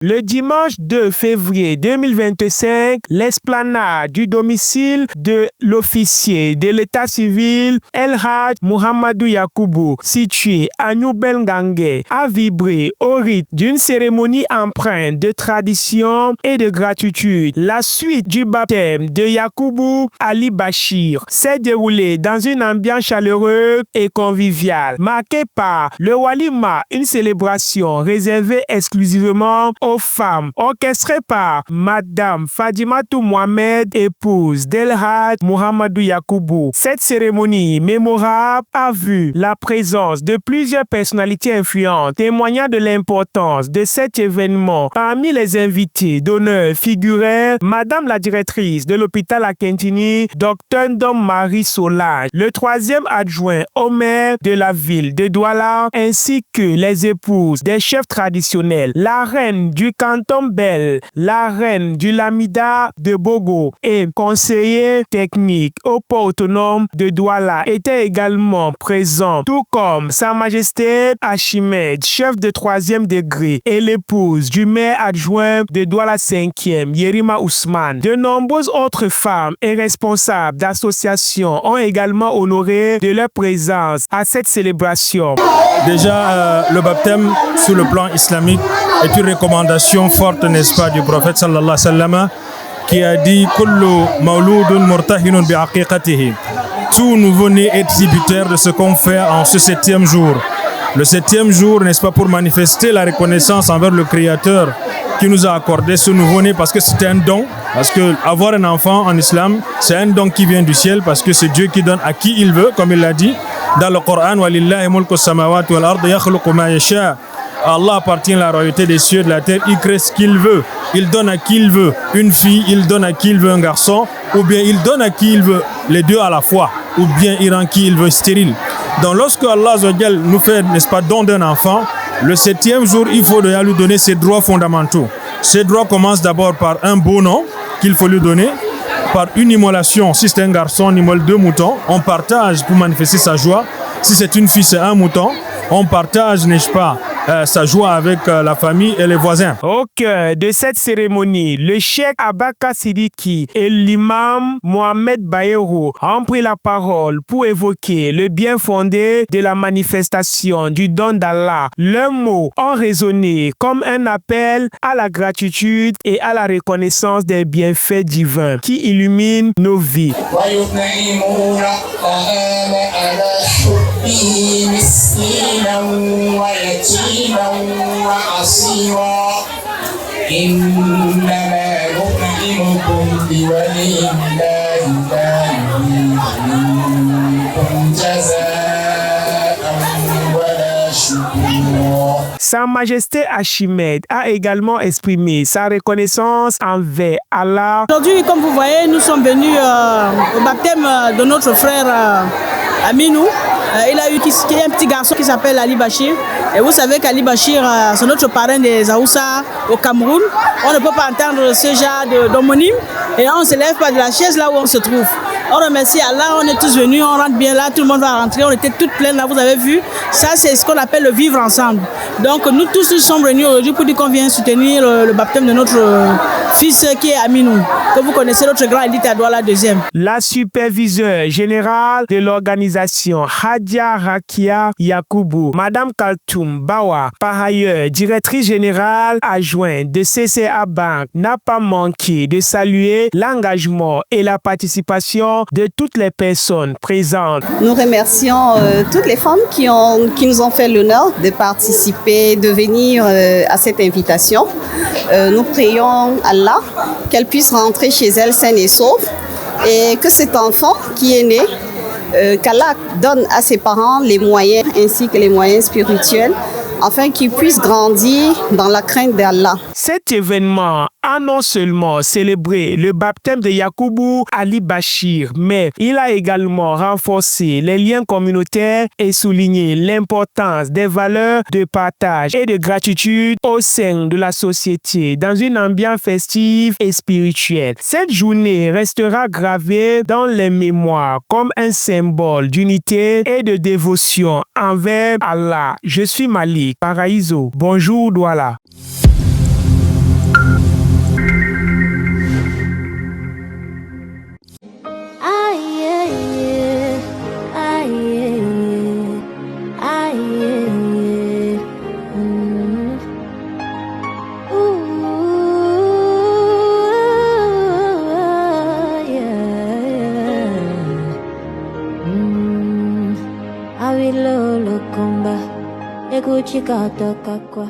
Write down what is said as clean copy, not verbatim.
Le dimanche 2 février 2025, l'esplanade du domicile de l'officier de l'état civil El Hadj Mouhamadou Yakoubou, situé à Noubel-Ngangé, a vibré au rythme d'une cérémonie empreinte de tradition et de gratitude. La suite du baptême de Yakoubou Ali Bachir s'est déroulée dans une ambiance chaleureuse et conviviale, marquée par le Walima, une célébration réservée exclusivement aux femmes, orchestrée par Madame Fadimatou Mohamed, épouse d'El Hadj Mouhamadou Yakoubou. Cette cérémonie mémorable a vu la présence de plusieurs personnalités influentes, témoignant de l'importance de cet événement. Parmi les invités d'honneur figuraient Madame la directrice de l'hôpital Akintini, Dr Ndom Marie Solange, le troisième adjoint au maire de la ville de Douala, ainsi que les épouses des chefs traditionnels, la reine du canton Bel, la reine du Lamida de Bogo et conseiller technique au port autonome de Douala étaient également présents, tout comme Sa Majesté Achmed, chef de 3e degré, et l'épouse du maire adjoint de Douala 5e, Yerima Ousmane. De nombreuses autres femmes et responsables d'associations ont également honoré de leur présence à cette célébration. Déjà, le baptême sur le plan islamique est une recommandation forte, n'est-ce pas, du prophète sallallahu alayhi wa sallam, qui a dit « Kullu mawloudun murtahinun bi'aqiqatihi ». Tout nouveau-né est tributaire de ce qu'on fait en ce 7e jour. Le 7e jour, n'est-ce pas, pour manifester la reconnaissance envers le Créateur qui nous a accordé ce nouveau-né, parce que c'est un don. Parce que avoir un enfant en islam, c'est un don qui vient du ciel, parce que c'est Dieu qui donne à qui il veut, comme il l'a dit dans le Coran. Walillahi mulku samawati wal ardi yakhluqu ma yasha. À Allah appartient la royauté des cieux et de la terre. Il crée ce qu'il veut. Il donne à qui il veut une fille, il donne à qui il veut un garçon, ou bien il donne à qui il veut les deux à la fois, ou bien il rend qui il veut stérile. Donc lorsque Allah nous fait, n'est-ce pas, don d'un enfant, le 7e jour, il faut lui donner ses droits fondamentaux. Ces droits commencent d'abord par un beau nom qu'il faut lui donner, par une immolation. Si c'est un garçon, on immole 2 moutons. On partage pour manifester sa joie. Si c'est une fille, c'est 1 mouton. On partage, n'est-ce pas, sa joie avec la famille et les voisins. Au cœur de cette cérémonie, le cheikh Abaka Sidiki et l'imam Mohamed Bayero ont pris la parole pour évoquer le bien fondé de la manifestation du don d'Allah. Leurs mots ont résonné comme un appel à la gratitude et à la reconnaissance des bienfaits divins qui illuminent nos vies. ويتيما وعصيرا إنما نطعمكم لوجه الله لا نريد منكم جزاء ولا شكورا. Sa Majesté Achmed a également exprimé sa reconnaissance envers Allah. Aujourd'hui, comme vous voyez, nous sommes venus au baptême de notre frère Aminou. Il a eu un petit garçon qui s'appelle Ali Bachir. Et vous savez qu'Ali Bachir, c'est notre parrain des Aoussa au Cameroun. On ne peut pas entendre ce genre d'homonyme et on ne se lève pas de la chaise là où on se trouve. On remercie Allah, on est tous venus, on rentre bien là, tout le monde va rentrer, on était toutes pleines là, vous avez vu. Ça, c'est ce qu'on appelle le vivre ensemble. Donc nous tous nous sommes réunis aujourd'hui pour dire qu'on vient soutenir le baptême de notre fils qui est Aminou, que vous connaissez, notre grand élite à Douala 2e. La superviseure générale de l'organisation, Hadia Rakia Yakoubou, Madame Kaltoum Bawa, par ailleurs directrice générale adjointe de CCA Bank, n'a pas manqué de saluer l'engagement et la participation de toutes les personnes présentes. Nous remercions toutes les femmes qui nous ont fait l'honneur de participer, de venir à cette invitation. Nous prions Allah qu'elle puisse rentrer chez elle saine et sauve et que cet enfant qui est né, qu'Allah donne à ses parents les moyens ainsi que les moyens spirituels afin qu'ils puissent grandir dans la crainte d'Allah. Cet événement a non seulement célébré le baptême de Yakoubou Ali Bachir, mais il a également renforcé les liens communautaires et souligné l'importance des valeurs de partage et de gratitude au sein de la société dans une ambiance festive et spirituelle. Cette journée restera gravée dans les mémoires comme un symbole d'unité et de dévotion envers Allah. Je suis Malik Paraïso. Bonjour Douala. chikatoka kwa